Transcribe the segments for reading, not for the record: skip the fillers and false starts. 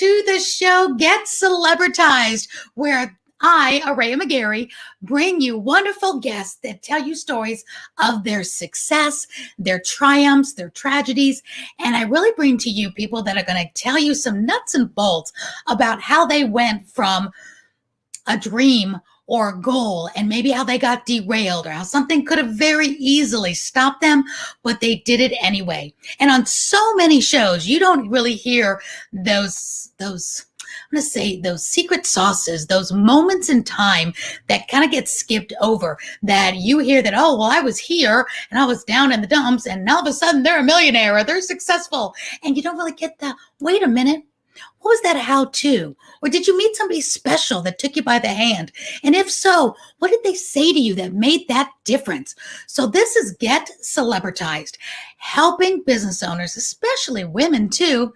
to the show Get Celebritized, where I, Aurea McGarry, bring you wonderful guests that tell you stories of their success, their triumphs, their tragedies. And I really bring to you people that are going to tell you some nuts and bolts about how they went from a dream or a goal and maybe how they got derailed or how something could have very easily stopped them, but they did it anyway. And on so many shows, you don't really hear those I'm going to say those secret sauces, those moments in time that kind of get skipped over, that you hear that, oh, well, I was here and I was down in the dumps and all of a sudden they're a millionaire or they're successful. And you don't really get the, wait a minute, what was that how-to? Or did you meet somebody special that took you by the hand? And if so, what did they say to you that made that difference? So this is Get Celebritized, helping business owners, especially women too,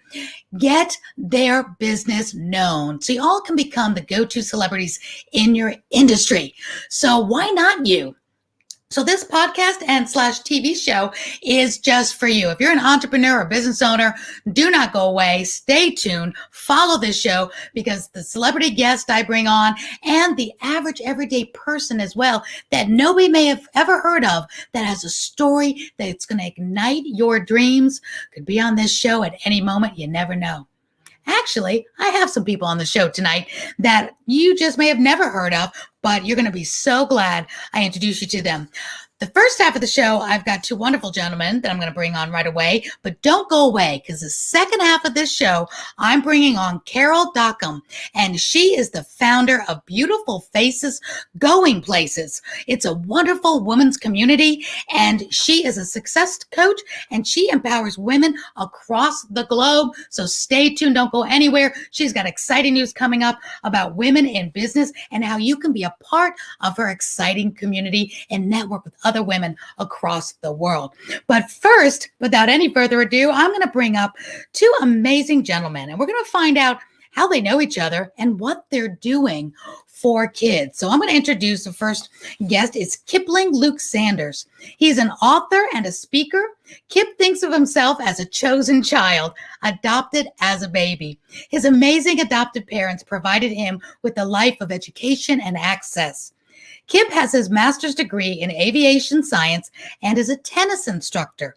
get their business known so you all can become the go-to celebrities in your industry. So why not you? So this podcast and / TV show is just for you. If you're an entrepreneur or business owner, do not go away. Stay tuned. Follow this show because the celebrity guest I bring on and the average everyday person as well that nobody may have ever heard of that has a story that's going to ignite your dreams could be on this show at any moment. You never know. Actually, I have some people on the show tonight that you just may have never heard of, but you're going to be so glad I introduced you to them. The first half of the show, I've got two wonderful gentlemen that I'm going to bring on right away, but don't go away because the second half of this show, I'm bringing on Carol Dockham, and she is the founder of Beautiful Faces Going Places. It's a wonderful women's community, and she is a success coach, and she empowers women across the globe. So stay tuned. Don't go anywhere. She's got exciting news coming up about women in business and how you can be a part of her exciting community and network with other women across the world. But first, without any further ado, I'm going to bring up two amazing gentlemen, and we're going to find out how they know each other and what they're doing for kids. So I'm going to introduce the first guest. It's Kipling Luke Sanders. He's an author and a speaker. Kip thinks of himself as a chosen child, adopted as a baby. His amazing adopted parents provided him with a life of education and access. Kip has his master's degree in aviation science and is a tennis instructor.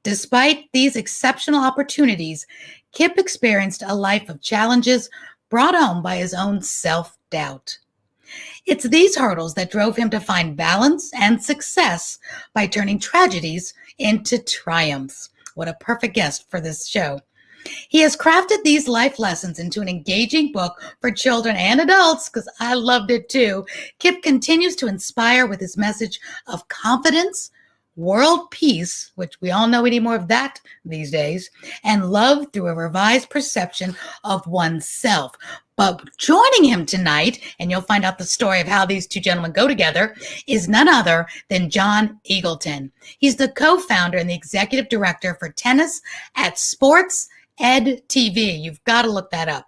Despite these exceptional opportunities, Kip experienced a life of challenges brought home by his own self-doubt. It's these hurdles that drove him to find balance and success by turning tragedies into triumphs. What a perfect guest for this show. He has crafted these life lessons into an engaging book for children and adults, because I loved it too. Kip continues to inspire with his message of confidence, world peace, which we all know we need more of that these days, and love through a revised perception of oneself. But joining him tonight, and you'll find out the story of how these two gentlemen go together, is none other than John Eagleton. He's the co-founder and the executive director for tennis at SportsEdTV. You've got to look that up.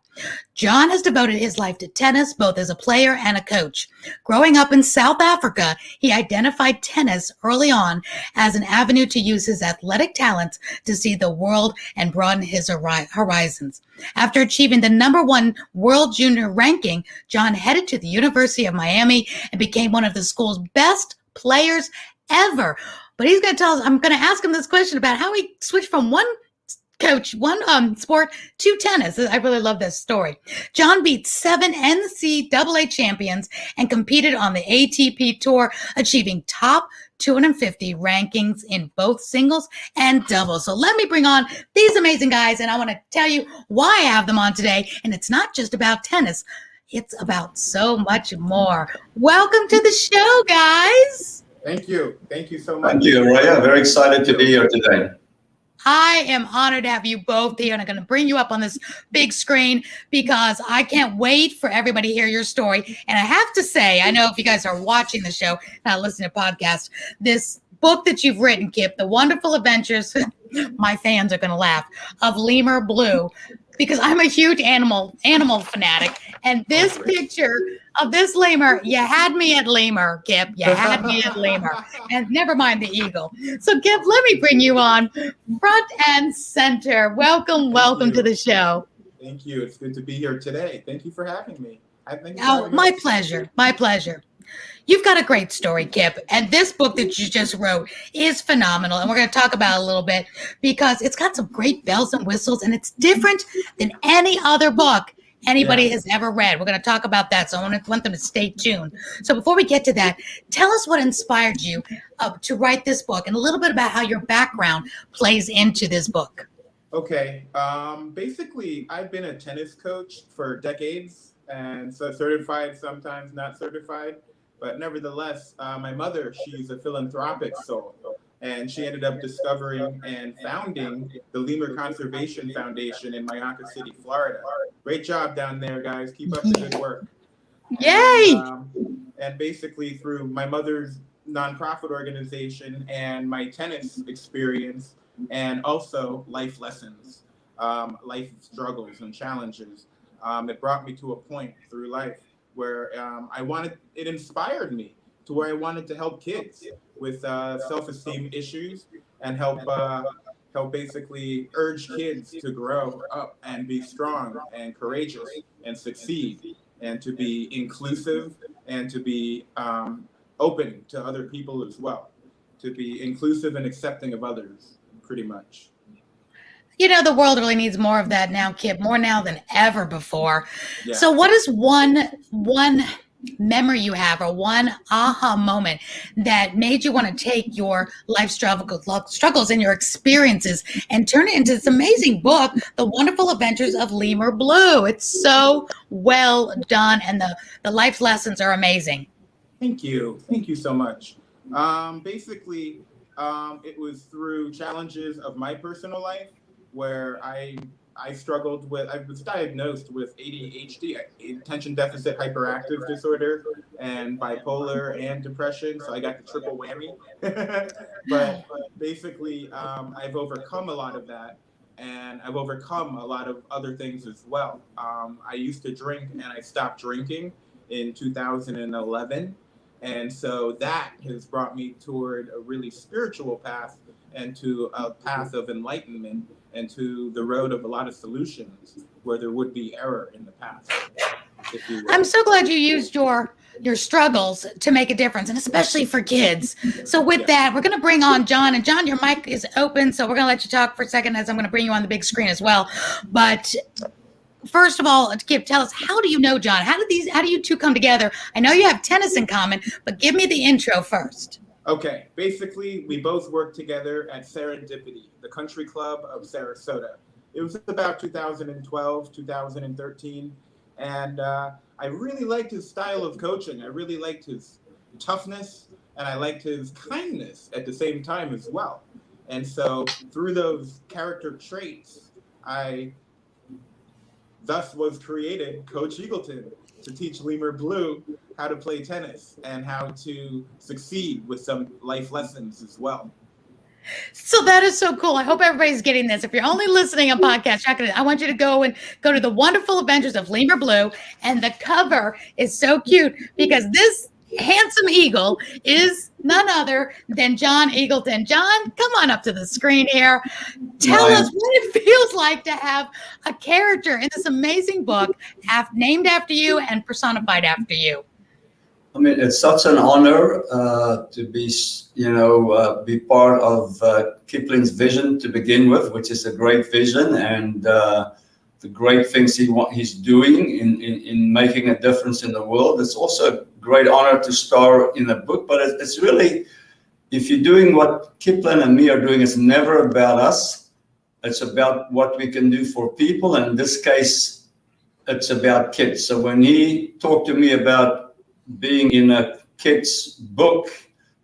John has devoted his life to tennis, both as a player and a coach. Growing up in South Africa, he identified tennis early on as an avenue to use his athletic talents to see the world and broaden his horizons. After achieving the #1 world junior ranking, John headed to the University of Miami and became one of the school's best players ever. But he's going to tell us, I'm going to ask him this question about how he switched from one sport to tennis. I really love this story. John beat 7 NCAA champions and competed on the ATP tour, achieving top 250 rankings in both singles and doubles. So let me bring on these amazing guys, and I want to tell you why I have them on today. And it's not just about tennis. It's about so much more. Welcome to the show, guys. Thank you. Thank you so much. Thank you, Aurea. Very excited to be here today. I am honored to have you both here, and I'm going to bring you up on this big screen because I can't wait for everybody to hear your story. And I have to say, I know if you guys are watching the show, not listening to podcasts, this book that you've written, Kip, The Wonderful Adventures, my fans are going to laugh, of Lemur Blue, because I'm a huge animal fanatic. And this picture of this lemur, you had me at lemur, Kip. You had me at lemur. And never mind the eagle. So, Kip, let me bring you on front and center. Welcome to the show. Thank you. It's good to be here today. Thank you for having me. I think Oh, my pleasure. My pleasure. You've got a great story, Kip. And this book that you just wrote is phenomenal. And we're going to talk about it a little bit because it's got some great bells and whistles and it's different than any other book anybody has ever read. We're going to talk about that. So I want them to stay tuned. So before we get to that, tell us what inspired you to write this book and a little bit about how your background plays into this book. Okay. Basically, I've been a tennis coach for decades, and so certified, sometimes not certified. But nevertheless, my mother, she's a philanthropic soul, and she ended up discovering and founding the Lemur Conservation Foundation in Mayaca City, Florida. Great job down there, guys. Keep up the good work. Yay! And basically, through my mother's nonprofit organization and my tennis experience, and also life lessons, life struggles and challenges, it brought me to a point through life where it inspired me to where I wanted to help kids with self-esteem issues and help basically urge kids to grow up and be strong and courageous and succeed and to be inclusive and to be open to other people as well, to be inclusive and accepting of others, pretty much. You know, the world really needs more of that now, Kip, more now than ever before. Yeah. So what is one memory you have or one aha moment that made you want to take your life struggles and your experiences and turn it into this amazing book, The Wonderful Adventures of Lemur Blue? It's so well done, and the life lessons are amazing. Thank you. Thank you so much. Basically, it was through challenges of my personal life where I struggled with, I was diagnosed with ADHD, attention deficit hyperactive disorder, and bipolar and depression. So I got the triple whammy. But basically, I've overcome a lot of that, and I've overcome a lot of other things as well. I used to drink, and I stopped drinking in 2011. And so that has brought me toward a really spiritual path and to a path of enlightenment and to the road of a lot of solutions where there would be error in the past. I'm so glad you used your struggles to make a difference, and especially for kids. So with that, we're going to bring on John. And John, your mic is open, so we're going to let you talk for a second as I'm going to bring you on the big screen as well. But first of all, Kip, tell us, how do you know John? How do you two come together? I know you have tennis in common, but give me the intro first. Okay, basically, we both worked together at Serendipity, the country club of Sarasota. It was about 2012, 2013, and I really liked his style of coaching. I really liked his toughness, and I liked his kindness at the same time as well. And so through those character traits, thus was created Coach Eagleton to teach Lemur Blue how to play tennis and how to succeed with some life lessons as well. So that is so cool. I hope everybody's getting this. If you're only listening on podcast, I want you to go to The Wonderful Adventures of Lemur Blue. And the cover is so cute because this handsome eagle is none other than John Eagleton. John, come on up to the screen here. Tell us what it feels like to have a character in this amazing book named after you and personified after you. I mean, it's such an honor to be, be part of Kipling's vision to begin with, which is a great vision, and the great things he's doing in making a difference in the world. It's also a great honor to star in a book, but it's really, if you're doing what Kipling and me are doing, it's never about us. It's about what we can do for people, and in this case, it's about kids. So when he talked to me about being in a kid's book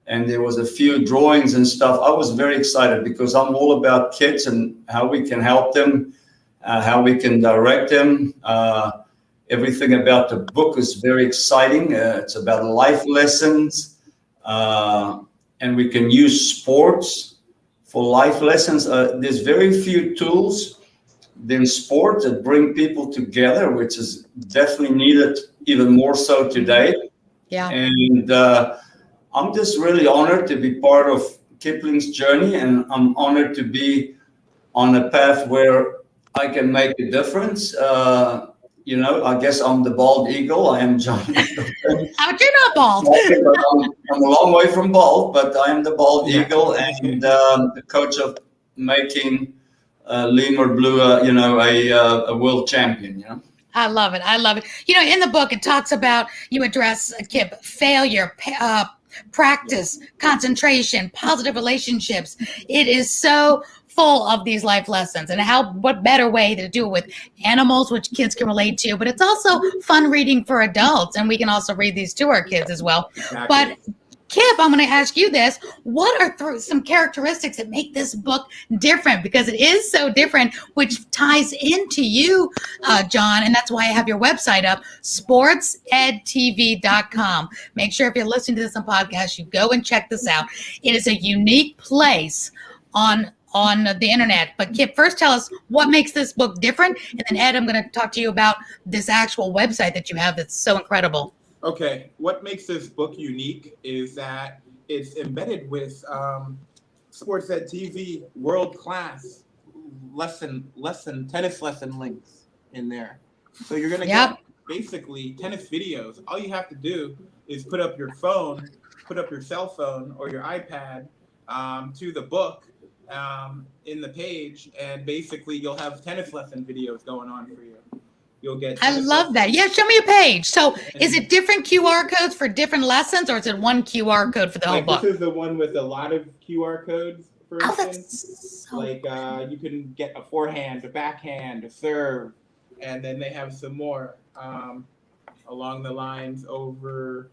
and there was a few drawings and stuff, I was very excited because I'm all about kids and how we can help them, how we can direct them. Everything about the book is very exciting. It's about life lessons, and we can use sports for life lessons. There's very few tools in sport that bring people together, which is definitely needed even more so today. Yeah. And I'm just really honored to be part of Kipling's journey, and I'm honored to be on a path where I can make a difference. I guess I'm the bald eagle. I am John Eagleton. But you're not bald. I'm a long way from bald, but I am the bald Yeah. eagle and the coach of making Lemur Blue, a world champion. I love it. I love it. In the book, it talks about, you address, Kip, failure, practice, concentration, positive relationships. It is so full of these life lessons, and what better way to do it with animals, which kids can relate to, but it's also fun reading for adults, and we can also read these to our kids as well. Exactly. But Kip, I'm going to ask you this. What are some characteristics that make this book different? Because it is so different, which ties into you, John, and that's why I have your website up, SportsEdTV.com. Make sure if you're listening to this on podcast, you go and check this out. It is a unique place on the internet. But Kip, first tell us what makes this book different, and then Ed, I'm going to talk to you about this actual website that you have that's so incredible. Okay, what makes this book unique is that it's embedded with SportsEdTV world-class tennis lesson links in there. So you're going to get basically tennis videos. All you have to do is put up your cell phone or your iPad to the book in the page, and basically you'll have tennis lesson videos going on for you. You'll get. I love that. Yeah, show me a page. So, is it different QR codes for different lessons, or is it one QR code for the whole book? This is the one with a lot of QR codes. For instance, that's so you can get a forehand, a backhand, a serve, and then they have some more along the lines over.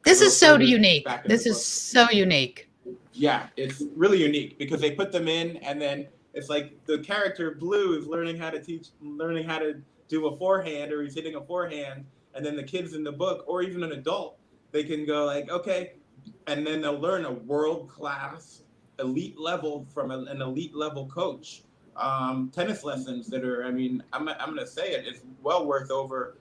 This is so unique. This is so unique. Yeah, it's really unique because they put them in, and then it's like the character Blue is learning how to do a forehand, or he's hitting a forehand, and then the kids in the book, or even an adult, they can go like, okay, and then they'll learn a world-class elite level from an elite level coach. Tennis lessons that are, I'm going to say it's well worth over,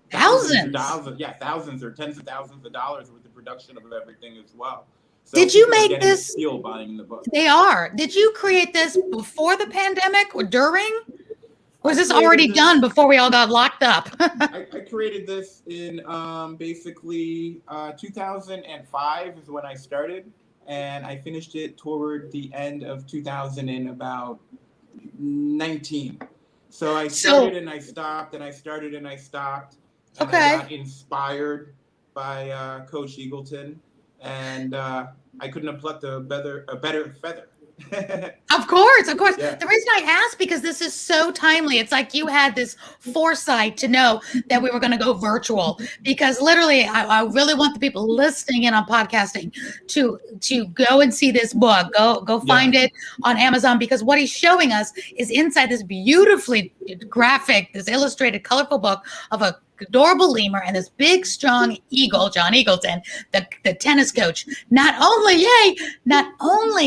thousands or tens of thousands of dollars with the production of everything as well. So did you make this? Buying the book. They are. Did you create this before the pandemic or during? Or was this already done before we all got locked up? I created this in basically 2005 is when I started, and I finished it toward the end of 2019. So I started and I stopped, and I started and I stopped. And I got inspired by Coach Eagleton, and I couldn't have plucked a better feather. Of course. Yeah. The reason I asked, because this is so timely. It's like you had this foresight to know that we were going to go virtual, because literally I really want the people listening in on podcasting to go and see this book. Go find it on Amazon, because what he's showing us is inside this beautifully graphic, this illustrated, colorful book of a adorable lemur and this big, strong eagle, John Eagleton, the tennis coach. Not only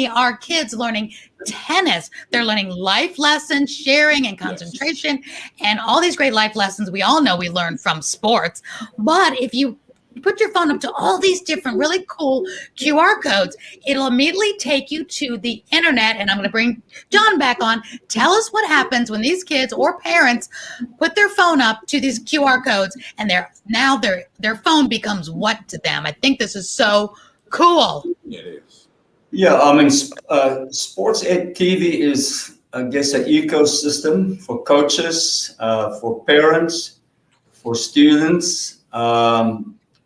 are kids learning tennis, they're learning life lessons, sharing and concentration, and all these great life lessons we all know we learn from sports. But if you put your phone up to all these different really cool QR codes, it'll immediately take you to the internet. And I'm going to bring John back on. Tell us what happens when these kids or parents put their phone up to these QR codes, and their phone becomes what to them? I think this is so cool. It is. Yeah, SportsEdTV is, I guess, an ecosystem for coaches, for parents, for students.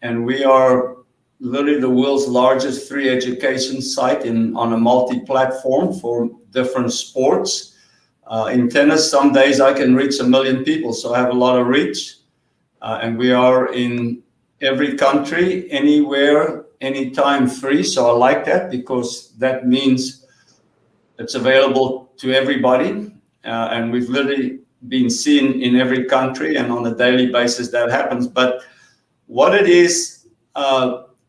And we are literally the world's largest free education site on a multi-platform for different sports. In tennis, some days I can reach 1 million people, so I have a lot of reach. And we are in every country, anywhere, anytime, free. So I like that, because that means it's available to everybody. And we've literally been seen in every country, and on a daily basis that happens. But what it is,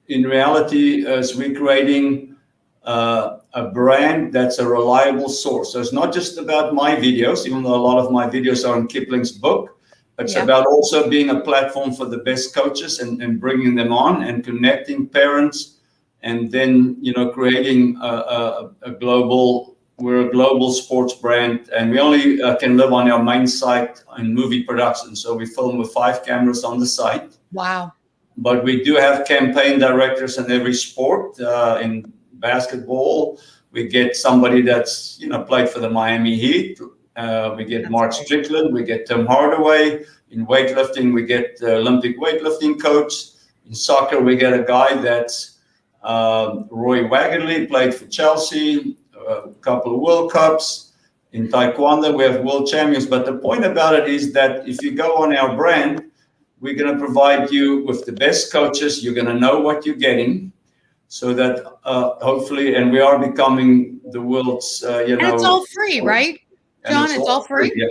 in reality, is we're creating a brand that's a reliable source. So it's not just about my videos, even though a lot of my videos are in Kipling's book. It's about also being a platform for the best coaches and bringing them on and connecting parents, and then, creating a global we're a global sports brand, and we only can live on our main site in movie production. So we film with 5 cameras on the site. Wow. But we do have campaign directors in every sport. In basketball, we get somebody that's played for the Miami Heat. We get Mark Strickland. We get Tim Hardaway. In weightlifting, we get the Olympic weightlifting coach. In soccer, we get a guy that's Roy Wagonley, played for Chelsea, a couple of World Cups. In taekwondo, we have world champions. But the point about it is that if you go on our brand, we're going to provide you with the best coaches. You're going to know what you're getting, so that hopefully, and we are becoming the world's, And it's all free, right, John? It's all free. Yeah.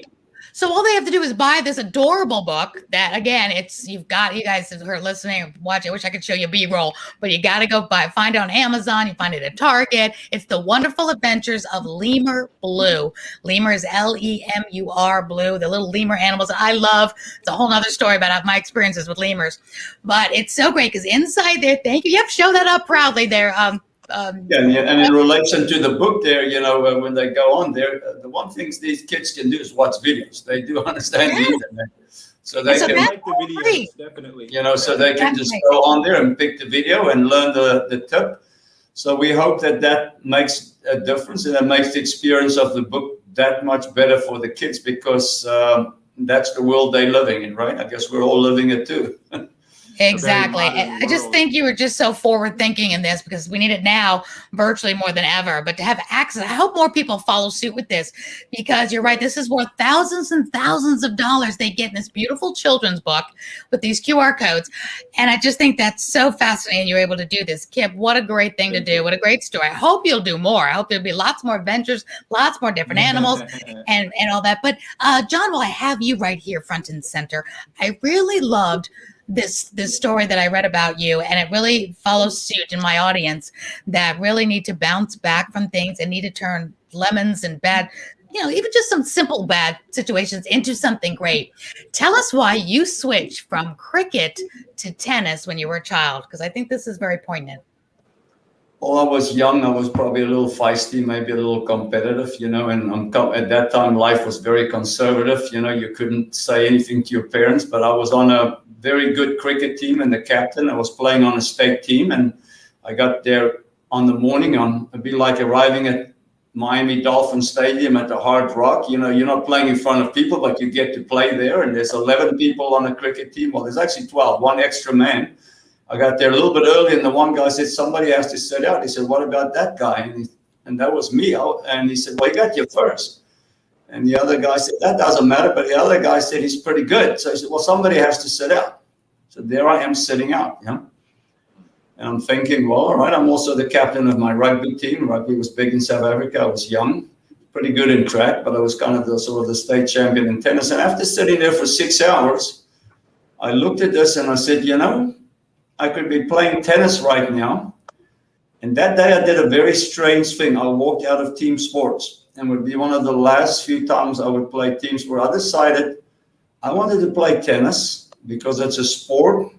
So all they have to do is buy this adorable book that, again, you guys who are listening or watching, I wish I could show you B-roll, but you got to go find it on Amazon. You find it at Target. It's The Wonderful Adventures of Lemur Blue. Lemur is Lemur, blue, the little lemur animals that I love. It's a whole nother story about my experiences with lemurs, but it's so great because inside there, thank you. You have to show that up proudly there. And in relation to the book there, when they go on there, the one thing these kids can do is watch videos. They do understand the internet. So they can like the videos, definitely. So they can just go on there and pick the video and learn the tip. So we hope that makes a difference, and that makes the experience of the book that much better for the kids, because that's the world they're living in, right? I guess we're all living it too. Exactly. I just think you were just so forward thinking in this, because we need it now virtually more than ever. But to have access, I hope more people follow suit with this, because you're right. This is worth thousands and thousands of dollars they get in this beautiful children's book with these QR codes. And I just think that's so fascinating you're able to do this. Kip, what a great thing to do. What a great story. I hope you'll do more. I hope there'll be lots more adventures, lots more different animals and all that. But John, while I have you right here front and center, I really loved this story that I read about you, and it really follows suit in my audience that really need to bounce back from things and need to turn lemons and bad, even just some simple bad situations into something great. Tell us why you switched from cricket to tennis when you were a child, because I think this is very poignant. Well, I was young. I was probably a little feisty, maybe a little competitive, and at that time, life was very conservative. You couldn't say anything to your parents, but I was on a very good cricket team and the captain. I was playing on a state team, and I got there on the morning. It'd be like arriving at Miami Dolphin Stadium at the Hard Rock. You're not playing in front of people, but you get to play there. And there's 11 people on a cricket team. Well, there's actually 12, one extra man. I got there a little bit early, and the one guy said, somebody has to sit out. He said, what about that guy? And that was me. And he said, well, he got you first. And the other guy said, that doesn't matter. But the other guy said, he's pretty good. So he said, well, somebody has to sit out. So there I am sitting out. And I'm thinking, well, all right, I'm also the captain of my rugby team. Rugby was big in South Africa. I was young, pretty good in track, but I was kind of the state champion in tennis. And after sitting there for 6 hours, I looked at this and I said, I could be playing tennis right now. And that day I did a very strange thing. I walked out of team sports, and would be one of the last few times I would play team sport. I decided I wanted to play tennis because it's a sport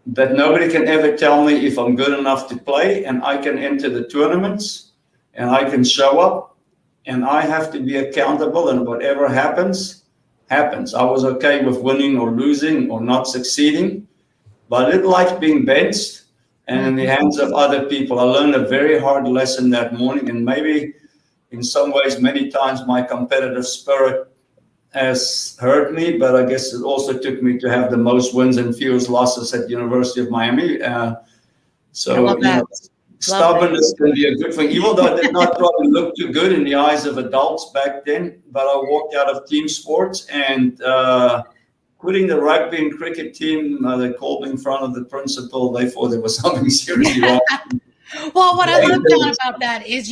that nobody can ever tell me if I'm good enough to play, and I can enter the tournaments and I can show up, and I have to be accountable, and whatever happens, happens. I was okay with winning or losing or not succeeding, but I didn't like being benched and in the hands of other people. I learned a very hard lesson that morning, and maybe in some ways, many times my competitive spirit has hurt me, but I guess it also took me to have the most wins and fewest losses at the University of Miami. Stubbornness can be a good thing, even though I did not probably look too good in the eyes of adults back then. But I walked out of team sports, and quitting the rugby and cricket team, they called me in front of the principal. They thought there was something seriously wrong. Well, what I love, John, about that is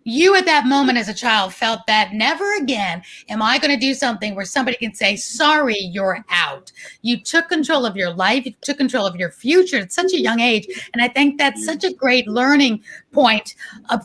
you at that moment as a child felt that never again am I going to do something where somebody can say, sorry, you're out. You took control of your life. You took control of your future at such a young age. And I think that's such a great learning point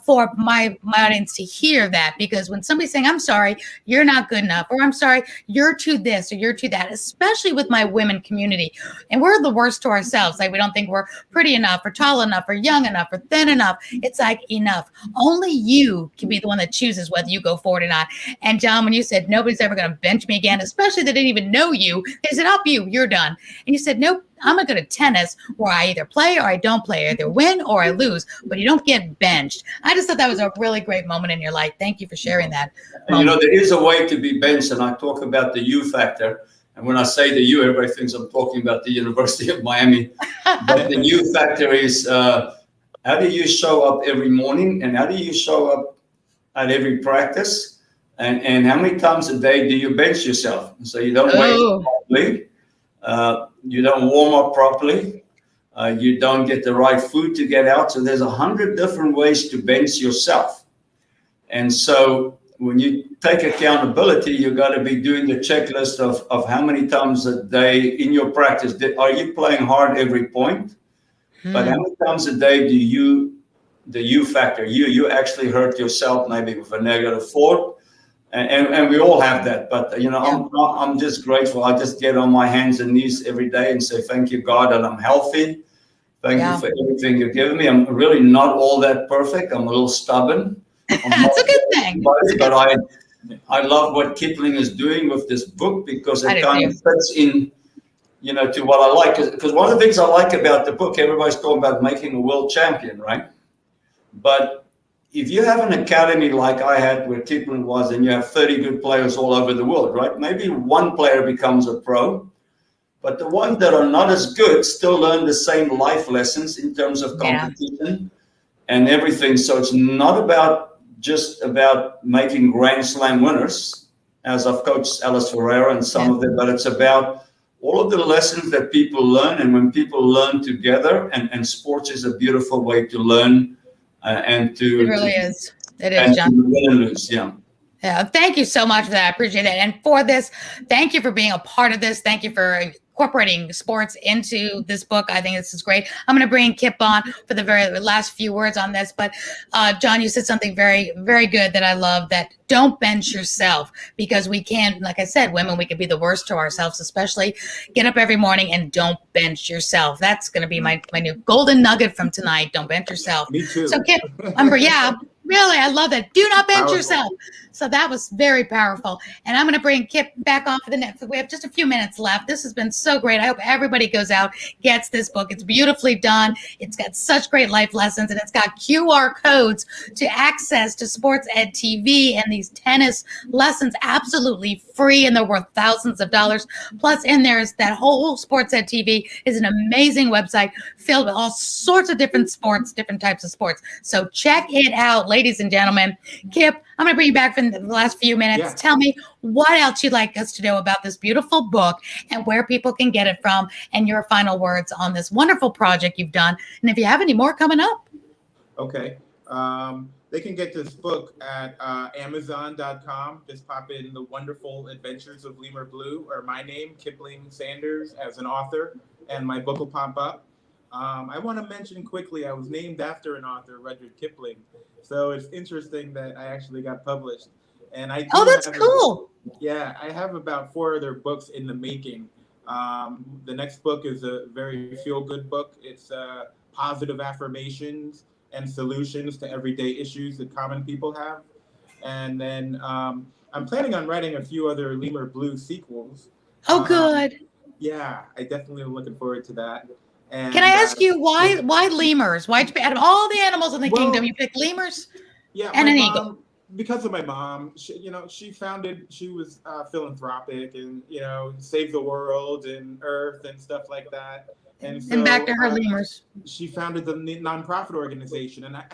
for my audience to hear that, because when somebody's saying, I'm sorry, you're not good enough, or I'm sorry, you're too this or you're too that, especially with my women community. And we're the worst to ourselves. Like, we don't think we're pretty enough or tall enough or young enough or thin enough. It's like, enough. Only you you can be the one that chooses whether you go forward or not. And John, when you said nobody's ever going to bench me again, especially they didn't even know you, they said, up you, you're done. And you said, nope, I'm going to go to tennis where I either play or I don't play, I either win or I lose, but you don't get benched. I just thought that was a really great moment in your life. Thank you for sharing that. And, you know, there is a way to be benched, and I talk about the U factor. And when I say the U, everybody thinks I'm talking about the University of Miami. But the U factor is how do you show up every morning, and how do you show up at every practice, and how many times a day do you bench yourself? So you don't wake properly, you don't warm up properly, you don't get the right food to get out. So there's 100 different ways to bench yourself. And so when you take accountability, you got to be doing the checklist of how many times a day in your practice, are you playing hard every point? But how many times a day do you, the U factor, you actually hurt yourself maybe with a negative thought? And we all have that. But, you know, I'm just grateful. I just get on my hands and knees every day and say, thank you, God, that I'm healthy. Thank you for everything you've given me. I'm really not all that perfect. I'm a little stubborn. That's a good thing. But I love what Kipling is doing with this book, because it kind of fits in, you know, to what I like. Because one of the things I like about the book, everybody's talking about making a world champion, right? But if you have an academy like I had where Kipling was, and you have 30 good players all over the world, right? Maybe one player becomes a pro, but the ones that are not as good still learn the same life lessons in terms of competition and everything. So it's not just about making Grand Slam winners, as I've coached Alice Ferreira and some of them, but it's about all of the lessons that people learn. And when people learn together, and sports is a beautiful way to learn and to— It really is. It is, John. To win and lose, Yeah, thank you so much for that. I appreciate it. And for this, thank you for being a part of this. Thank you for incorporating sports into this book. I think this is great. I'm going to bring Kip on for the very last few words on this. But John, you said something very, very good that I love, that don't bench yourself, because we can, like I said, women, we can be the worst to ourselves, especially. Get up every morning and don't bench yourself. That's going to be my new golden nugget from tonight. Don't bench yourself. Me too. So Kip, really, I love that. Do not bench yourself. So that was very powerful. And I'm going to bring Kip back on for the next. We have just a few minutes left. This has been so great. I hope everybody goes out, gets this book. It's beautifully done. It's got such great life lessons, and it's got QR codes to access to SportsEdTV and these tennis lessons absolutely free, and they're worth thousands of dollars. Plus, in there is that whole SportsEdTV is an amazing website filled with all sorts of different sports, different types of sports. So check it out, ladies and gentlemen. Kip, I'm going to bring you back for the last few minutes. Yeah. Tell me what else you'd like us to know about this beautiful book and where people can get it from, and your final words on this wonderful project you've done. And if you have any more coming up. Okay. They can get this book at Amazon.com. Just pop in The Wonderful Adventures of Lemur Blue, or my name, Kipling Sanders, as an author, and my book will pop up. I want to mention quickly, I was named after an author, Rudyard Kipling. So it's interesting that I actually got published. And I that's cool. I have about 4 other books in the making. The next book is a very feel-good book. It's positive affirmations and solutions to everyday issues that common people have. And then I'm planning on writing a few other Lemur Blue sequels. Oh, good. Yeah, I definitely am looking forward to that. And, can I ask you why lemurs? Why, out of all the animals in the kingdom, you picked lemurs? Yeah, and an eagle. Because of my mom, she was philanthropic and, saved the world and Earth and stuff like that. And so, back to her lemurs. She founded the nonprofit organization, and I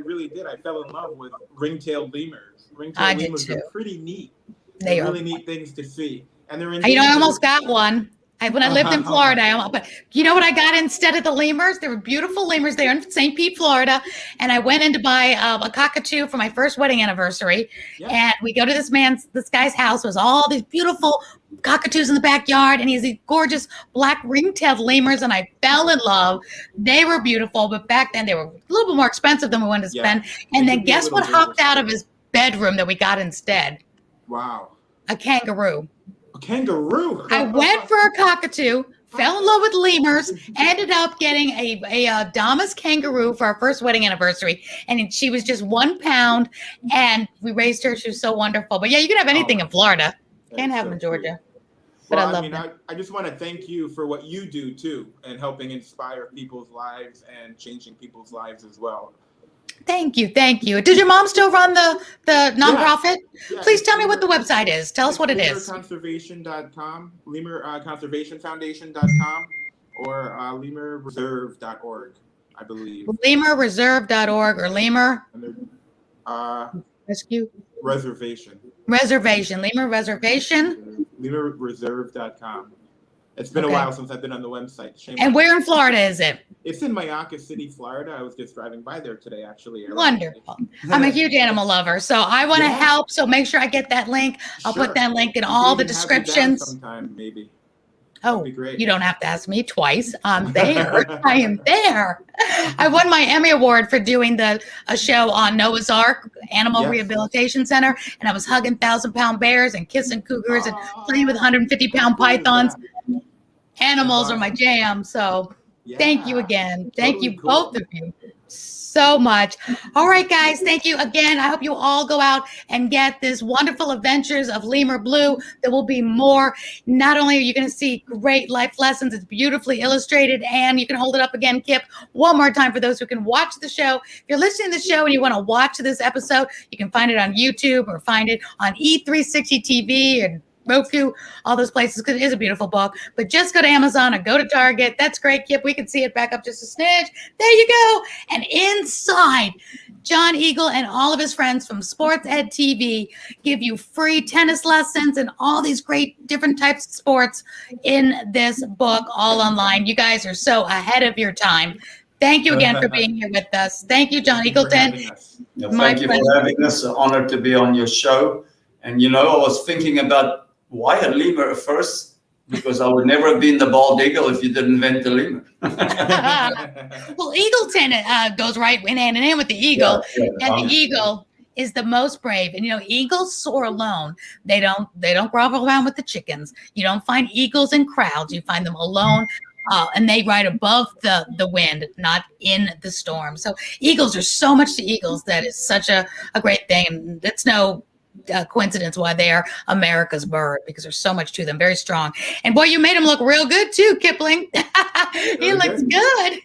really did. I fell in love with ring-tailed lemurs. Ring-tailed lemurs are pretty neat. They're really neat things to see, and they're. I almost got one. When I lived in Florida, but you know what I got instead of the lemurs? They were beautiful lemurs. They're in St. Pete, Florida. And I went in to buy a cockatoo for my first wedding anniversary. Yeah. And we go to this guy's house. It was all these beautiful cockatoos in the backyard. And he has these gorgeous black ring-tailed lemurs. And I fell in love. They were beautiful. But back then they were a little bit more expensive than we wanted to spend. And then guess what hopped out of his bedroom that we got instead? Wow. A kangaroo. Kangaroo. I went for a cockatoo fell in love with lemurs, ended up getting a Damas kangaroo for our first wedding anniversary. And she was just 1 pound, and we raised her. She was so wonderful. But yeah, you can have anything in Florida. Can't have them in Georgia. But Well, I love them. I just want to thank you for what you do too, and helping inspire people's lives and changing people's lives as well. Thank you. Thank you. Does your mom still run the nonprofit? Yeah, Please tell me what the website is. Tell us what it is. LemurConservation.com, LemurConservationFoundation.com, or LemurReserve.org, I believe. LemurReserve.org or Lemur Rescue Reservation. Lemur Reservation. LemurReserve.com. It's been a while since I've been on the website. And where in Florida is it? It's in Mayaca City, Florida. I was just driving by there today, actually. Wonderful. I'm a huge animal lover, so I want to help. So make sure I get that link. I'll put that link in all the descriptions. Sometime, maybe. Oh, you don't have to ask me twice. I'm there. I am there. I won my Emmy Award for doing a show on Noah's Ark Animal Rehabilitation Center, and I was hugging 1,000-pound bears and kissing cougars and playing with 150-pound pythons. Animals are my jam. So thank you again. Thank you, both of you, so much. All right, guys. Thank you again. I hope you all go out and get this wonderful adventures of Lemur Blue. There will be more. Not only are you going to see great life lessons, it's beautifully illustrated, and you can hold it up again, Kip, one more time for those who can watch the show. If you're listening to the show and you want to watch this episode, you can find it on YouTube or find it on E360 TV and Roku, all those places, because it is a beautiful book. But just go to Amazon or go to Target. That's great, Kip. We can see it back up just a smidge. There you go. And inside, John Eagle and all of his friends from SportsEdTV give you free tennis lessons and all these great different types of sports in this book, all online. You guys are so ahead of your time. Thank you again for being here with us. Thank you, John Eagleton. Thank you for having us. An honor to be on your show. And, I was thinking about why a lemur first, because I would never have been the bald eagle if you didn't invent the lemur. Well, Eagleton goes right hand in hand with the eagle, and the eagle is the most brave. And eagles soar alone. They don't grovel around with the chickens. You don't find eagles in crowds. You find them alone. And they ride above the wind, not in the storm. So eagles are so much to eagles. That is such a great thing. And it's no coincidence why they are America's bird, because there's so much to them. Very strong. And boy, you made him look real good too, Kipling. He looks good.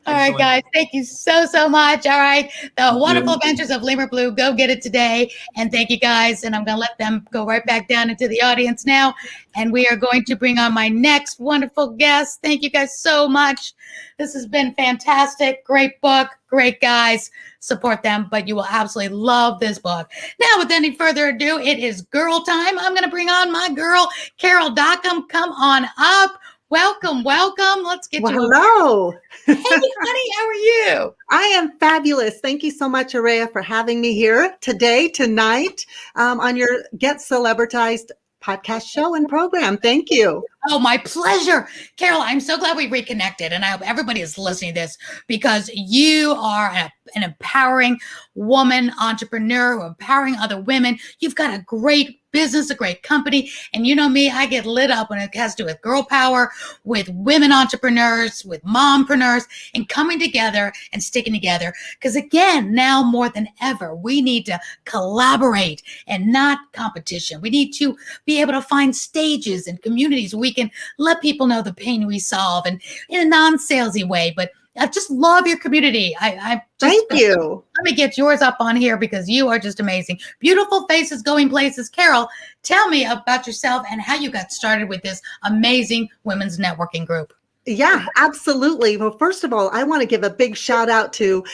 All right, guys. Thank you so much. All right. The Wonderful Adventures of Lemur Blue. Go get it today. And thank you, guys. And I'm going to let them go right back down into the audience now. And we are going to bring on my next wonderful guest. Thank you guys so much. This has been fantastic. Great book. Great guys. Support them. But you will absolutely love this book. Now, with any further ado, it is girl time. I'm going to bring on my girl, Carol Dockham. Come on up. Welcome. Let's get you. Hello. Hey, honey, how are you? I am fabulous. Thank you so much, Aurea, for having me here tonight, on your Get Celebritized podcast show and program. Thank you. Oh, my pleasure. Carol, I'm so glad we reconnected. And I hope everybody is listening to this, because you are an empowering woman entrepreneur who empowering other women. You've got a great business, a great company. And you know me, I get lit up when it has to do with girl power, with women entrepreneurs, with mompreneurs, and coming together and sticking together. Because again, now more than ever, we need to collaborate and not competition. We need to be able to find stages and communities where we can let people know the pain we solve, and in a non-salesy way. But I just love your community. Thank you. Let me get yours up on here, because you are just amazing. Beautiful faces going places. Carol, tell me about yourself and how you got started with this amazing women's networking group. Yeah, absolutely. Well, first of all, I want to give a big shout out to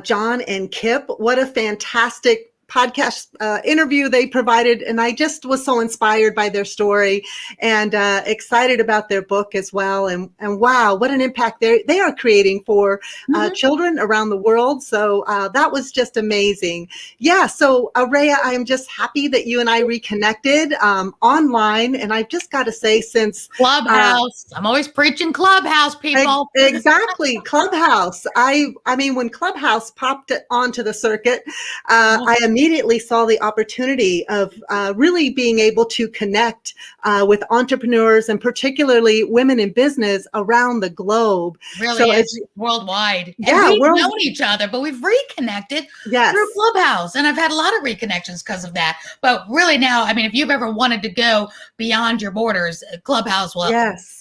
John and Kip. What a fantastic podcast interview they provided, and I just was so inspired by their story, and excited about their book as well. And wow, what an impact they are creating for children around the world. So that was just amazing. Yeah. So Aurea, I am just happy that you and I reconnected online, and I've just got to say, since Clubhouse, I'm always preaching Clubhouse, people. Exactly, Clubhouse. I mean, when Clubhouse popped onto the circuit, I immediately saw the opportunity of really being able to connect with entrepreneurs and particularly women in business around the globe. Really So is worldwide. And yeah, we've known each other, but we've reconnected yes. through Clubhouse. And I've had a lot of reconnections because of that. But really now, I mean, if you've ever wanted to go beyond your borders, Clubhouse will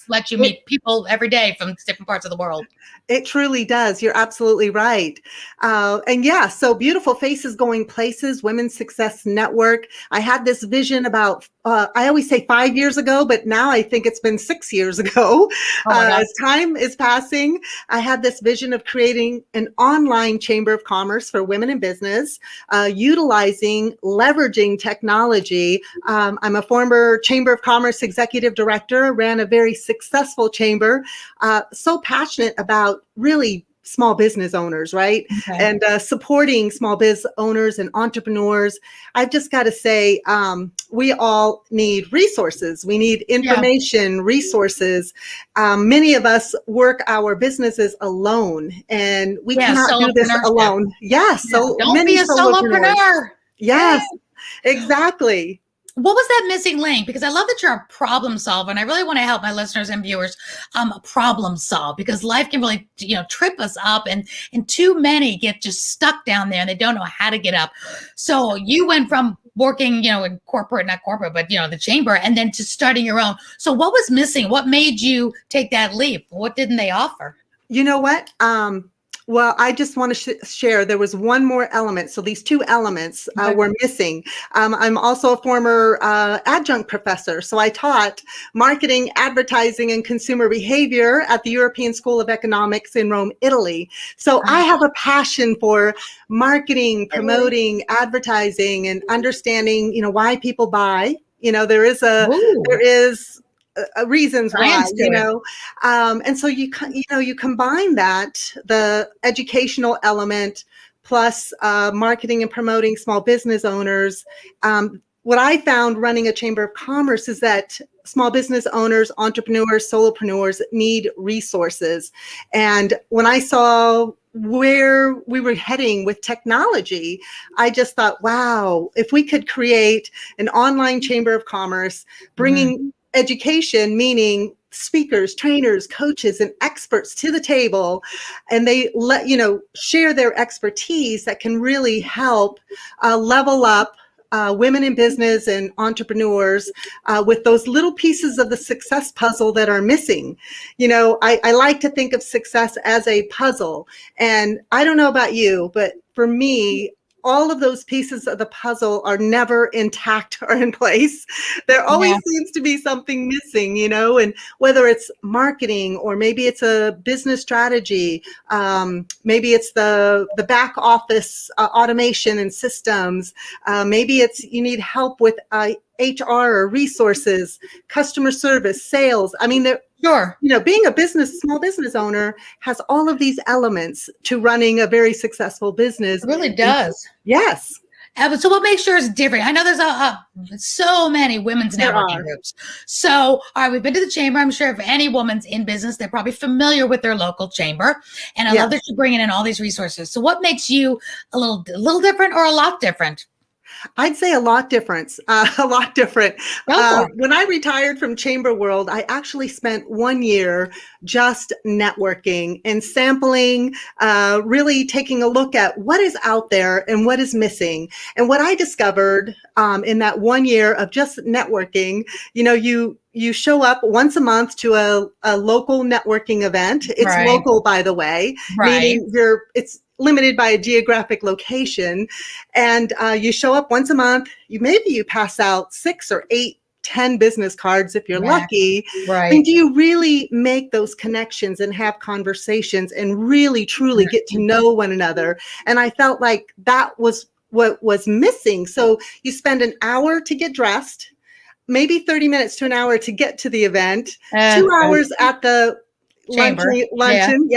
let you meet people every day from different parts of the world. It truly does. You're absolutely right. And yeah, so Beautiful Faces Going Places, Women's Success Network. I had this vision about, I always say 5 years ago, but now I think it's been 6 years ago. As time is passing, I had this vision of creating an online chamber of commerce for women in business, leveraging technology. I'm a former Chamber of Commerce executive director, ran a very successful chamber, so passionate about really small business owners, right? Okay. And supporting small biz owners and entrepreneurs. I've just got to say, we all need resources. We need information, resources. Many of us work our businesses alone, and we cannot do this alone. Yes. So don't be a solopreneur. Yes, exactly. What was that missing link? Because I love that you're a problem solver, and I really want to help my listeners and viewers problem solve, because life can really, trip us up, and too many get just stuck down there and they don't know how to get up. So you went from working, in corporate, not corporate, but the chamber, and then to starting your own. So what was missing? What made you take that leap? What didn't they offer? You know what? Well, I just want to share, there was one more element. So these two elements were missing. I'm also a former adjunct professor. So I taught marketing, advertising, and consumer behavior at the European School of Economics in Rome, Italy. So I have a passion for marketing, promoting, advertising, and understanding, why people buy. There is reasons why, and so you combine that, the educational element plus marketing and promoting small business owners. What I found running a chamber of commerce is that small business owners, entrepreneurs, solopreneurs need resources. And when I saw where we were heading with technology, I just thought, wow, if we could create an online chamber of commerce, bringing education, meaning speakers, trainers, coaches, and experts to the table, and they share their expertise that can really help level up women in business and entrepreneurs with those little pieces of the success puzzle that are missing. I like to think of success as a puzzle, and I don't know about you, but for me, all of those pieces of the puzzle are never intact or in place. There always seems to be something missing, and whether it's marketing, or maybe it's a business strategy, maybe it's the back office automation and systems, maybe it's you need help with HR or resources, customer service, sales. I mean, being a small business owner has all of these elements to running a very successful business. It really does. Yes. So what makes yours different? I know there's so many women's networking groups. So, all right, we've been to the chamber. I'm sure if any woman's in business, they're probably familiar with their local chamber. And I love that you're bringing in all these resources. So what makes you a little different or a lot different? I'd say a lot different. When I retired from chamber world, I actually spent 1 year just networking and sampling, really taking a look at what is out there and what is missing. And what I discovered in that 1 year of just networking, you show up once a month to a local networking event. It's local, by the way, meaning it's limited by a geographic location, and you show up once a month. You pass out 6 or 8, 10 business cards if you're lucky. And do you really make those connections and have conversations and really truly get to know one another? And I felt like that was what was missing. So you spend an hour to get dressed, maybe 30 minutes to an hour to get to the event, 2 hours at the luncheon.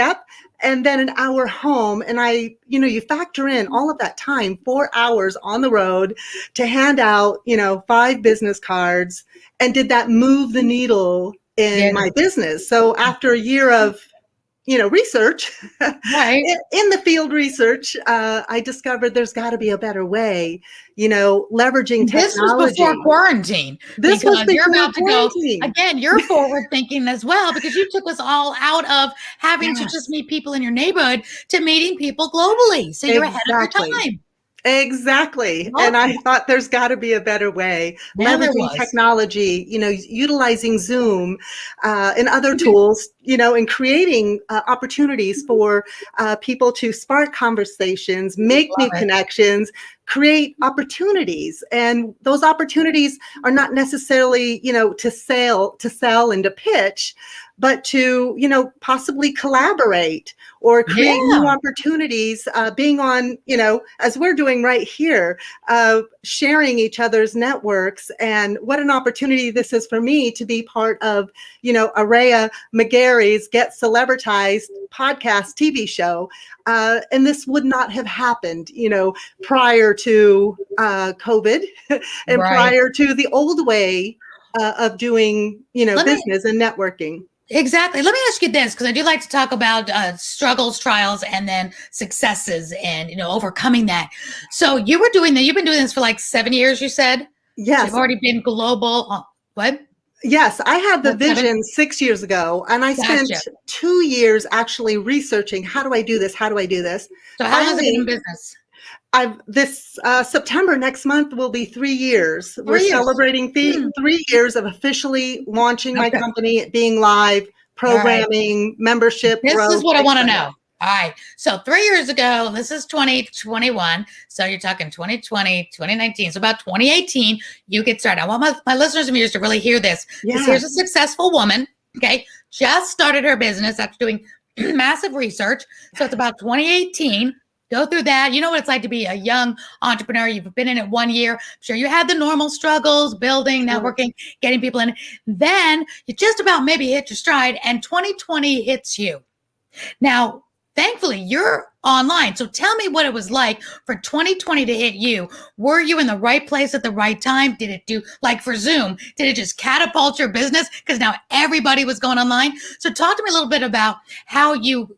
And then an hour home. And you factor in all of that time, 4 hours on the road to hand out, 5 business cards. And did that move the needle in my business? So after a year of, research, Right. in the field research, I discovered there's got to be a better way, leveraging This was technology. before quarantine. This was Because you're before about to go quarantine. again. You're forward thinking as well, because you took us all out of having to Yes. just meet people in your neighborhood to meeting people globally. So you're ahead of your Exactly. time. Exactly. Well, And I thought there's got to be a better way, yeah, there leveraging was. technology, utilizing Zoom and other tools, and creating opportunities for people to spark conversations, make new Love it. connections, create opportunities. And those opportunities are not necessarily, to sell and to pitch, but to, possibly collaborate or create new Yeah. opportunities, being on, as we're doing right here, sharing each other's networks. And what an opportunity this is for me to be part of, Aurea McGarry's Get Celebritized podcast TV show. And this would not have happened, prior to COVID and Right. prior to the old way of doing, Let me- business and networking. Exactly. Let me ask you this, because I do like to talk about struggles, trials, and then successes, and overcoming that. So you were doing that. You've been doing this for like 7 years. You said. Yes. You've already been global. What? Yes, I had the What, 7? vision 6 years ago, and I spent Gotcha. 2 years actually researching, how do I do this? How do I do this? So how long has it been in Finally, business? this September next month will be 3 years. We're 3 years. celebrating 3 years of officially launching my Okay. company, being live, programming, membership. This growth, is what I want to etc. know. All right. So 3 years ago, this is 2021. So you're talking 2020, 2019. So about 2018, you get started. I want my listeners and viewers to really hear this. Because Yeah. here's a successful woman, okay, just started her business after doing massive research. So it's about 2018. Go through that. You know what it's like to be a young entrepreneur. You've been in it 1 year. I'm sure you had the normal struggles, building, networking, getting people in. Then you just about maybe hit your stride, and 2020 hits you. Now, thankfully, you're online. So tell me what it was like for 2020 to hit you. Were you in the right place at the right time? Did it do, like for Zoom, did it just catapult your business? Because now everybody was going online. So talk to me a little bit about how you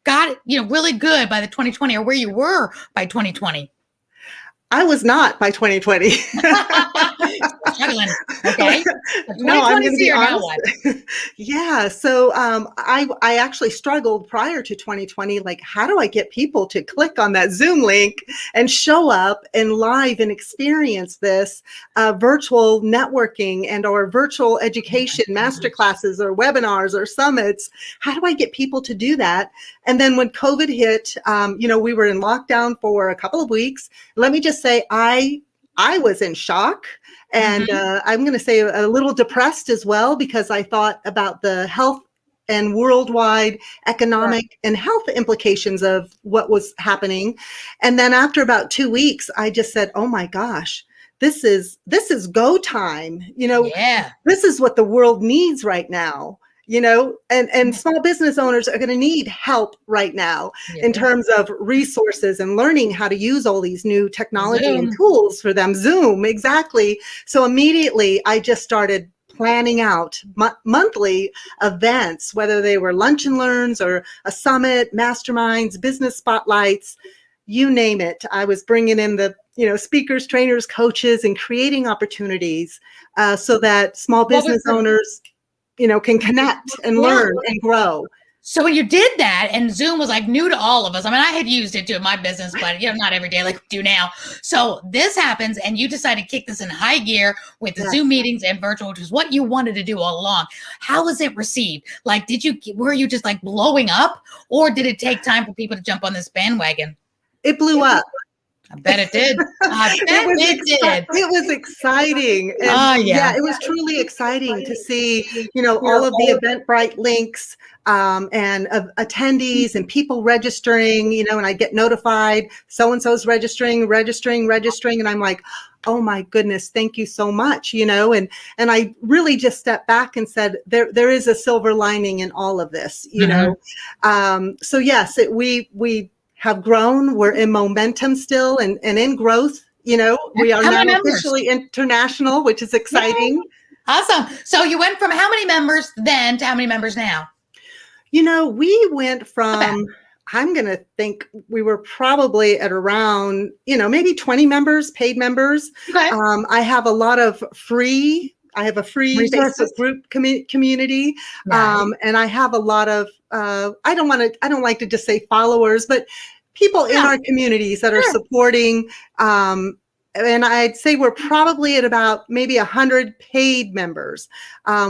got it, really good by the 2020, or where you were by 2020. I was not by 2020. Struggling. Okay. No, I'm going to be here, now honest. what? Yeah. So I actually struggled prior to 2020. Like, how do I get people to click on that Zoom link and show up and live and experience this virtual networking and or virtual education masterclasses or webinars or summits? How do I get people to do that? And then when COVID hit, we were in lockdown for a couple of weeks. Let me just say, I was in shock. And I'm going to say a little depressed as well, because I thought about the health and worldwide economic and health implications of what was happening. And then after about 2 weeks, I just said, oh my gosh, this is go time. Yeah. This is what the world needs right now. And small business owners are going to need help right now in terms of resources and learning how to use all these new technology and tools for them. Zoom, exactly. So immediately I just started planning out monthly events, whether they were lunch and learns or a summit, masterminds, business spotlights, you name it. I was bringing in the speakers, trainers, coaches, and creating opportunities so that small business owners can connect and learn and grow. So when you did that, and Zoom was like new to all of us. I mean, I had used it too in my business, but not every day like we do now. So this happens, and you decide to kick this in high gear with the Zoom meetings and virtual, which is what you wanted to do all along. How was it received? Like, were you just like blowing up, or did it take time for people to jump on this bandwagon? It blew up. I bet it did. I bet it did. It was exciting. And it was truly exciting to see, all of the Eventbrite links and of attendees and people registering, and I get notified, so-and-so's registering. And I'm like, oh my goodness, thank you so much, and I really just stepped back and said, there is a silver lining in all of this, So yes, we have grown. We're in momentum still and in growth. We are now officially international, which is exciting. Yeah. Awesome. So you went from how many members then to how many members now? We went bad. from, I'm going to think we were probably at around, maybe 20 members, paid members. Okay. I have a free Resources. Facebook group community. Nice. And I have a lot of, I don't like to just say followers, but people in Yeah. our communities that are Sure. supporting, and I'd say we're probably at about maybe 100 paid members.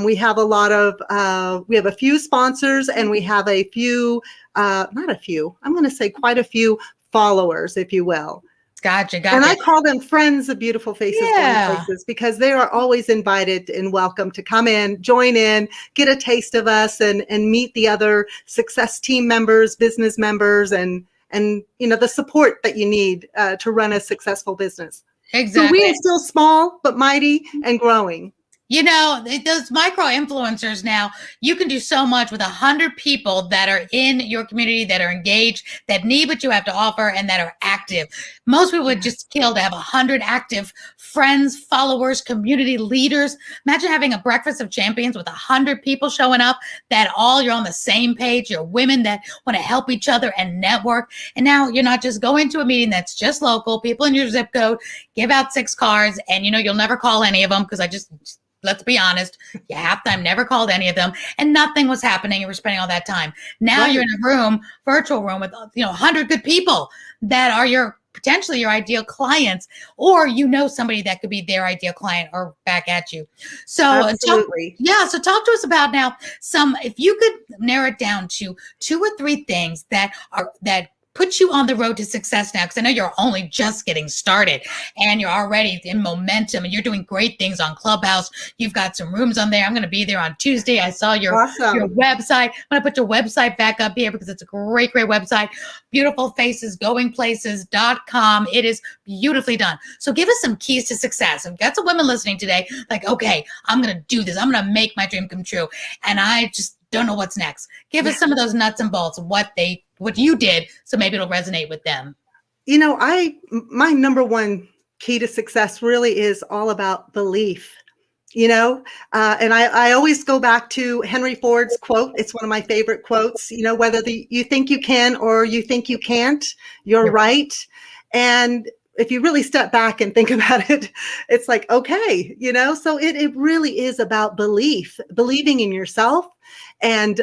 We have we have a few sponsors, and we have a few, not a few, I'm going to say quite a few followers, if you will. Gotcha. And I call them friends of Beautiful Faces Yeah. Going Places, because they are always invited and welcome to come in, join in, get a taste of us, and meet the other success team members, business members, and the support that you need to run a successful business. Exactly. So we are still small but mighty and growing. Those micro influencers now, you can do so much with 100 people that are in your community, that are engaged, that need what you have to offer, and that are active. Most people would just kill to have 100 active friends, followers, community leaders. Imagine having a breakfast of champions with 100 people showing up that you're on the same page. You're women that want to help each other and network. And now you're not just going to a meeting that's just local, people in your zip code, give out 6 cards, and you'll never call any of them, because let's be honest, you half-time never called any of them, and nothing was happening, and we're spending all that time. Now Right. You're in a virtual room with 100 good people that are potentially your ideal clients, or somebody that could be their ideal client or back at you. So Absolutely. so talk to us about now if you could narrow it down to 2 or 3 things that put you on the road to success now, because I know you're only just getting started and you're already in momentum and you're doing great things on Clubhouse. You've got some rooms on there. I'm going to be there on Tuesday. I saw your website. I'm going to put your website back up here because it's a great, great website. BeautifulFacesGoingPlaces.com. It is beautifully done. So give us some keys to success. I've got some women listening today like, okay, I'm going to do this. I'm going to make my dream come true. And I just don't know what's next. Give us some of those nuts and bolts of what you did, so maybe it'll resonate with them. My number one key to success really is all about belief. And I always go back to Henry Ford's quote. It's one of my favorite quotes. Whether you think you can or you think you can't, you're right. And if you really step back and think about it, it's like, okay, so it really is about believing in yourself, and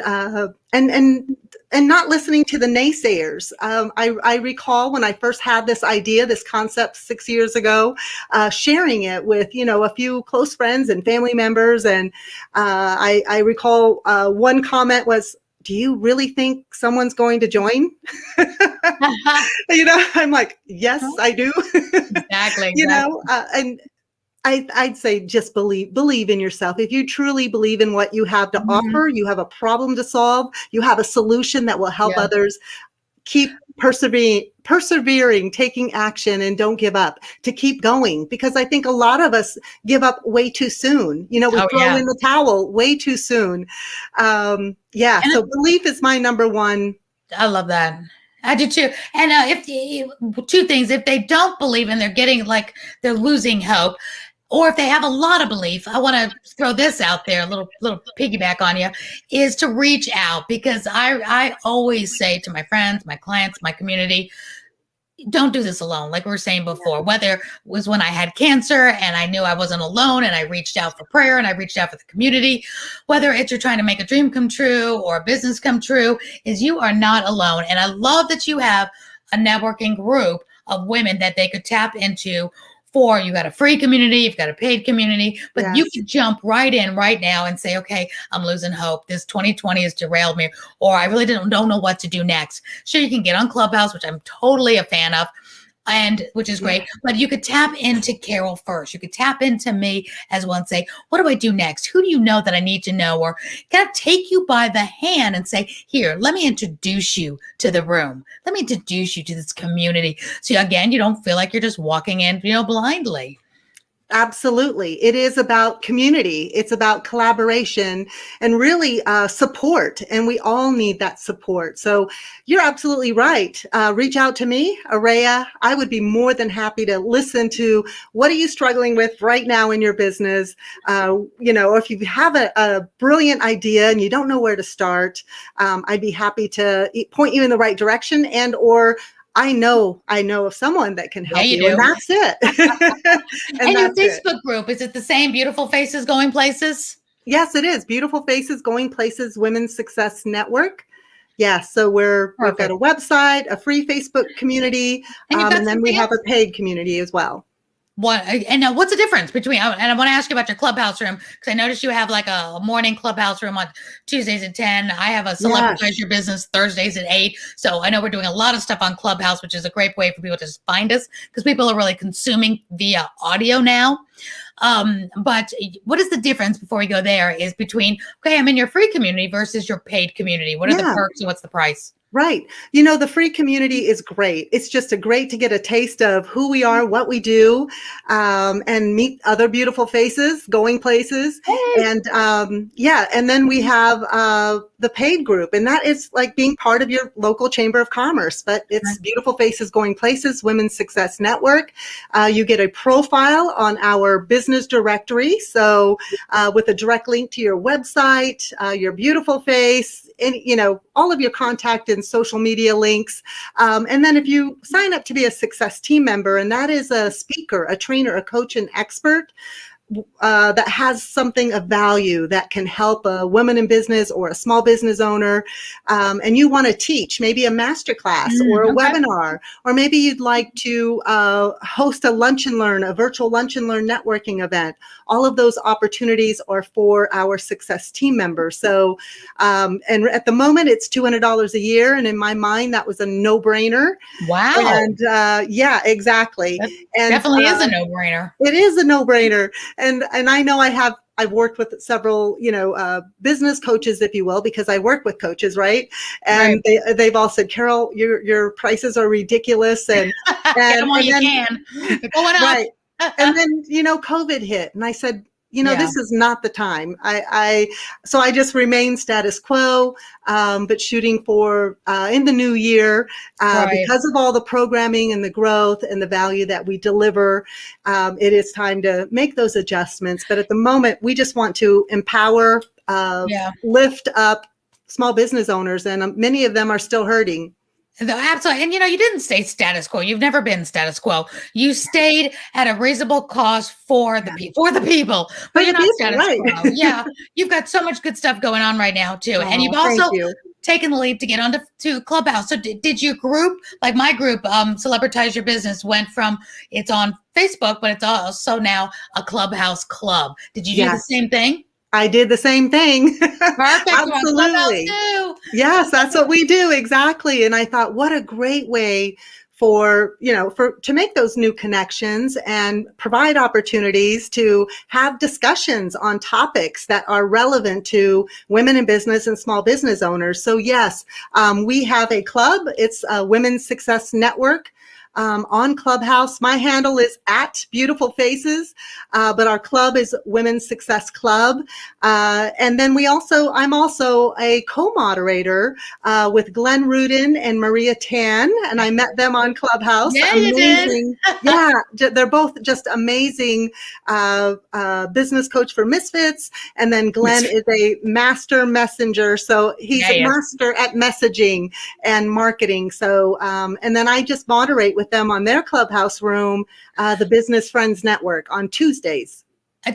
not listening to the naysayers. I recall when I first had this idea, this concept 6 years ago, sharing it with, a few close friends and family members. And I recall one comment was, "Do you really think someone's going to join?" I'm like, yes, I do. Exactly. And I'd say just believe in yourself. If you truly believe in what you have to offer, you have a problem to solve, you have a solution that will help others, keep persevering, taking action, and don't give up, to keep going. Because I think a lot of us give up way too soon. We throw in the towel way too soon. So belief is my number one. I love that. I do too. And 2 things, if they don't believe and they're getting like they're losing hope, or if they have a lot of belief, I want to throw this out there, a little piggyback on you, is to reach out. Because I always say to my friends, my clients, my community, don't do this alone. Like we were saying before, whether it was when I had cancer and I knew I wasn't alone and I reached out for prayer and I reached out for the community, whether it's you're trying to make a dream come true or a business come true, is you are not alone. And I love that you have a networking group of women that they could tap into. You got a free community, you've got a paid community, but you can jump right in right now and say, okay, I'm losing hope. This 2020 has derailed me, or I really don't know what to do next. Sure, you can get on Clubhouse, which I'm totally a fan of, and which is great, but you could tap into Carol first. You could tap into me as well and say, what do I do next? Who do you know that I need to know? Or can I take you by the hand and say, here, let me introduce you to the room. Let me introduce you to this community. So again, you don't feel like you're just walking in, blindly. Absolutely. It is about community. It's about collaboration and really support. And we all need that support. So you're absolutely right. Reach out to me, Aurea. I would be more than happy to listen to what are you struggling with right now in your business. If you have a brilliant idea and you don't know where to start, I'd be happy to point you in the right direction or I know of someone that can help you, and that's it. And your Facebook group, is it the same Beautiful Faces Going Places? Yes, it is. Beautiful Faces Going Places Women's Success Network. Yes, so we've got a website, a free Facebook community, and then we have a paid community as well. What's the difference between, and I want to ask you about your clubhouse room, because I noticed you have like a morning clubhouse room on Tuesdays at 10. I have a Celebritize Your Business Thursdays at 8. So I know we're doing a lot of stuff on Clubhouse, which is a great way for people to just find us, because people are really consuming via audio now. But what is the difference, before we go there, is between, okay, I'm in your free community versus your paid community? What are the perks and what's the price? Right. The free community is great. It's just great to get a taste of who we are, what we do, and meet other beautiful faces, going places. Hey. And then we have the paid group, and that is like being part of your local chamber of commerce, but it's Beautiful Faces Going Places Women's Success Network. You get a profile on our business directory. So with a direct link to your website, your beautiful face, and all of your contact and social media links. And then if you sign up to be a Success Team member, and that is a speaker, a trainer, a coach, an expert that has something of value that can help a woman in business or a small business owner, and you want to teach maybe a masterclass or a webinar, or maybe you'd like to host a lunch and learn, a virtual lunch and learn networking event. All of those opportunities are for our Success Team members. So, and at the moment it's $200 a year. And in my mind, that was a no-brainer. Wow. And yeah, exactly. That definitely is a no-brainer. It is a no-brainer. And I know I've worked with several, business coaches, if you will, because I work with coaches, right? And they've all said, Carol, your prices are ridiculous. And get them while you can. They're going up. Right. And then, COVID hit, and I said, this is not the time. So I just remain status quo, but shooting for in the new year, because of all the programming and the growth and the value that we deliver, it is time to make those adjustments. But at the moment, we just want to empower, lift up small business owners, and many of them are still hurting. Absolutely. And you didn't stay status quo. You've never been status quo. You stayed at a reasonable cost for the people. But you're not status quo. Yeah. You've got so much good stuff going on right now too. And you've also taken the leap to get onto Clubhouse. So did your group, like my group, Celebritize Your Business, went from, it's on Facebook, but it's also now a Clubhouse club. Did you do the same thing? I did the same thing. Perfect. Absolutely. Yes, that's what we do. Exactly. And I thought, what a great way to make those new connections and provide opportunities to have discussions on topics that are relevant to women in business and small business owners. So yes, we have a club. It's a Women's Success Network. On Clubhouse. My handle is @Beautiful Faces, but our club is Women's Success Club. And then I'm also a co-moderator with Glenn Rudin and Maria Tan, and I met them on Clubhouse. Yeah, amazing. Yeah, they're both just amazing business coach for misfits. And then Glenn is a master messenger. So he's a master at messaging and marketing. So, and then I just moderate with them on their Clubhouse room, the Business Friends Network, on Tuesdays.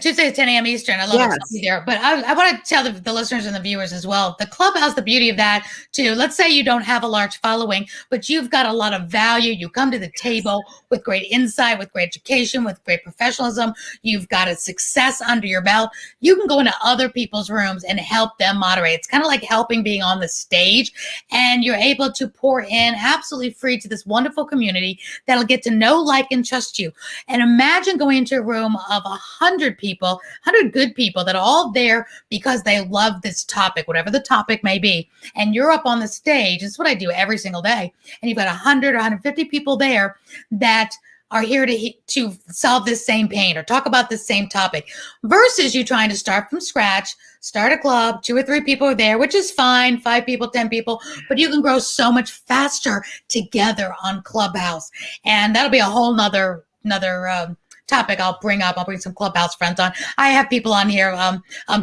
Tuesday at 10 a.m. Eastern. I love it there. But I want to tell the listeners and the viewers as well, the Clubhouse, the beauty of that too, let's say you don't have a large following, but you've got a lot of value. You come to the table with great insight, with great education, with great professionalism. You've got a success under your belt. You can go into other people's rooms and help them moderate. It's kind of like helping being on the stage, and you're able to pour in absolutely free to this wonderful community that'll get to know, like, and trust you. And imagine going into a room of 100 people, 100 good people that are all there because they love this topic, whatever the topic may be. And you're up on the stage. It's what I do every single day. And you've got 100 or 150 people there that are here to solve this same pain or talk about the same topic, versus you trying to start from scratch, start a club, 2 or 3 people are there, which is fine, 5 people, 10 people, but you can grow so much faster together on Clubhouse. And that'll be a whole nother topic I'll bring up. I'll bring some Clubhouse friends on. I have people on here.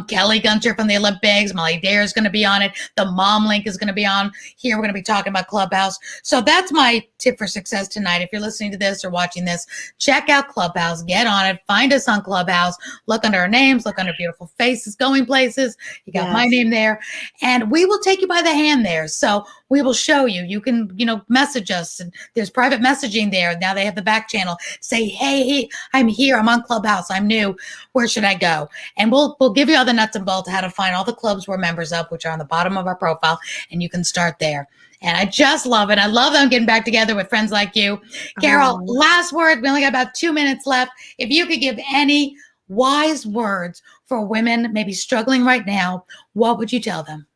Kelly Gunter from the Olympics. Molly Dare is going to be on it. The Mom Link is going to be on here. We're going to be talking about Clubhouse. So that's my tip for success tonight. If you're listening to this or watching this, check out Clubhouse. Get on it. Find us on Clubhouse. Look under our names. Look under beautiful faces going places. You got my name there. And we will take you by the hand there. So we will show you. You can, message us. And there's private messaging there. Now they have the back channel. Say, hey, I'm here. I'm on Clubhouse. I'm new. Where should I go? And we'll give you all the nuts and bolts of how to find all the clubs we're members of, which are on the bottom of our profile, and you can start there. And I just love it. I love them getting back together with friends like you. Carol, last word. We only got about 2 minutes left. If you could give any wise words for women maybe struggling right now, what would you tell them?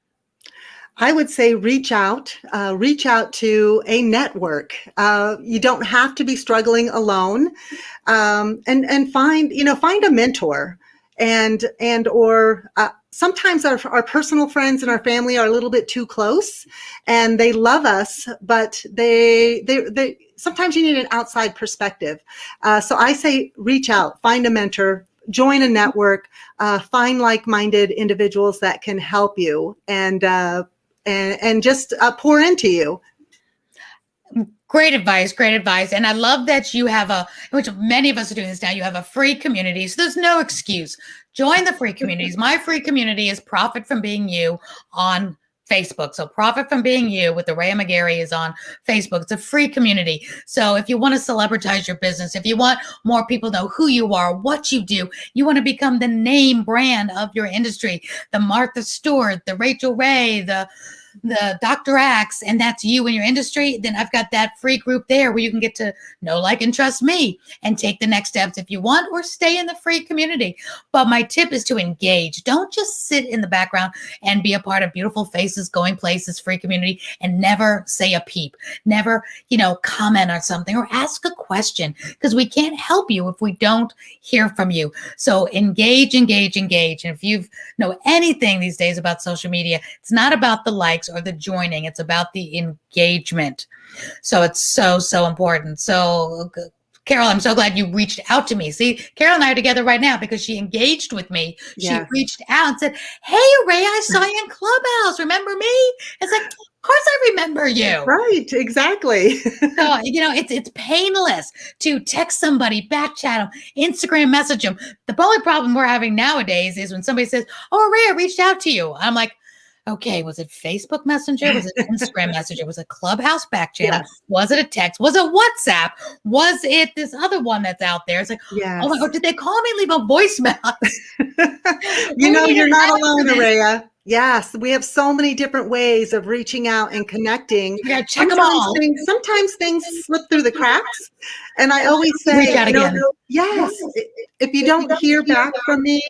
I would say reach out to a network. You don't have to be struggling alone, and find a mentor, or sometimes our personal friends and our family are a little bit too close, and they love us, but they sometimes you need an outside perspective. So I say reach out, find a mentor, join a network, find like-minded individuals that can help you, and just pour into you. Great advice. And I love that you have which many of us are doing this now, you have a free community. So there's no excuse. Join the free communities. My free community is Profit from Being You on Facebook. So Profit from Being You with Aurea McGarry is on Facebook. It's a free community. So if you want to celebritize your business, if you want more people to know who you are, what you do, you want to become the name brand of your industry, the Martha Stewart, the Rachel Ray, the Dr. Axe, and that's you in your industry, then I've got that free group there where you can get to know, like, and trust me and take the next steps if you want, or stay in the free community. But my tip is to engage. Don't just sit in the background and be a part of Beautiful Faces Going Places free community and never say a peep, never, comment on something or ask a question, because we can't help you if we don't hear from you. So engage. And if you know anything these days about social media, it's not about the likes or the joining. It's about the engagement. So it's so important. So Carol, I'm so glad you reached out to me. See, Carol and I are together right now because she engaged with me. Yes. She reached out and said, hey, Ray, I saw you in Clubhouse. Remember me? It's like, of course I remember you. Right, exactly. So, it's painless to text somebody, back chat them, Instagram message them. The only problem we're having nowadays is when somebody says, oh, Ray, I reached out to you. I'm like, okay, was it Facebook Messenger? Was it Instagram Messenger? Was it Clubhouse back channel? Yes. Was it a text? Was it WhatsApp? Was it this other one that's out there? It's like, yes. Oh my God, did they call me, leave a voicemail? You're not alone, Aurea. Yes, we have so many different ways of reaching out and connecting. Yeah, check them all. Sometimes things slip through the cracks. And I always say, reach out again. Yes, if you don't hear back from me,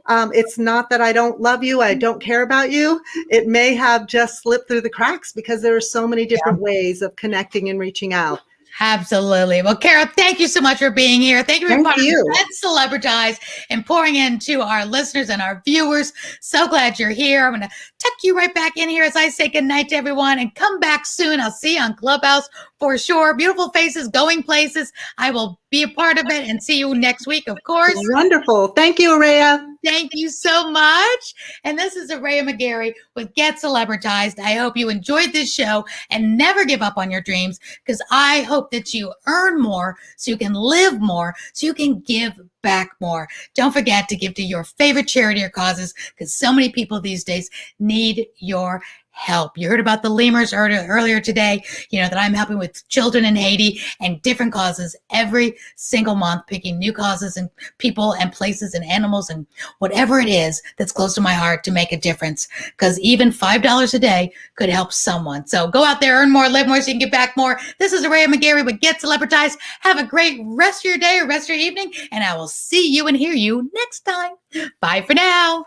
it's not that I don't love you, I don't care about you. It may have just slipped through the cracks because there are so many different ways of connecting and reaching out. Absolutely. Well, Carol, thank you so much for being here. Thank you for being part of Let's Celebritize and pouring into our listeners and our viewers. So glad you're here. I'm going to tuck you right back in here as I say goodnight to everyone, and come back soon. I'll see you on Clubhouse for sure. Beautiful Faces Going Places. I will be a part of it and see you next week, of course. Wonderful. Thank you, Aurea. Thank you so much. And this is Aurea McGarry with Get Celebritized. I hope you enjoyed this show and never give up on your dreams, because I hope that you earn more so you can live more, so you can give back more. Don't forget to give to your favorite charity or causes, because so many people these days need your help. You heard about the Lemurs earlier today, that I'm helping with children in Haiti and different causes every single month, picking new causes and people and places and animals and whatever it is that's close to my heart to make a difference, because even $5 a day could help someone. So go out there, earn more, live more so you can get back more. This is Aurea McGarry with Get Celebritized. Have a great rest of your day or rest of your evening, and I will see you and hear you next time. Bye for now.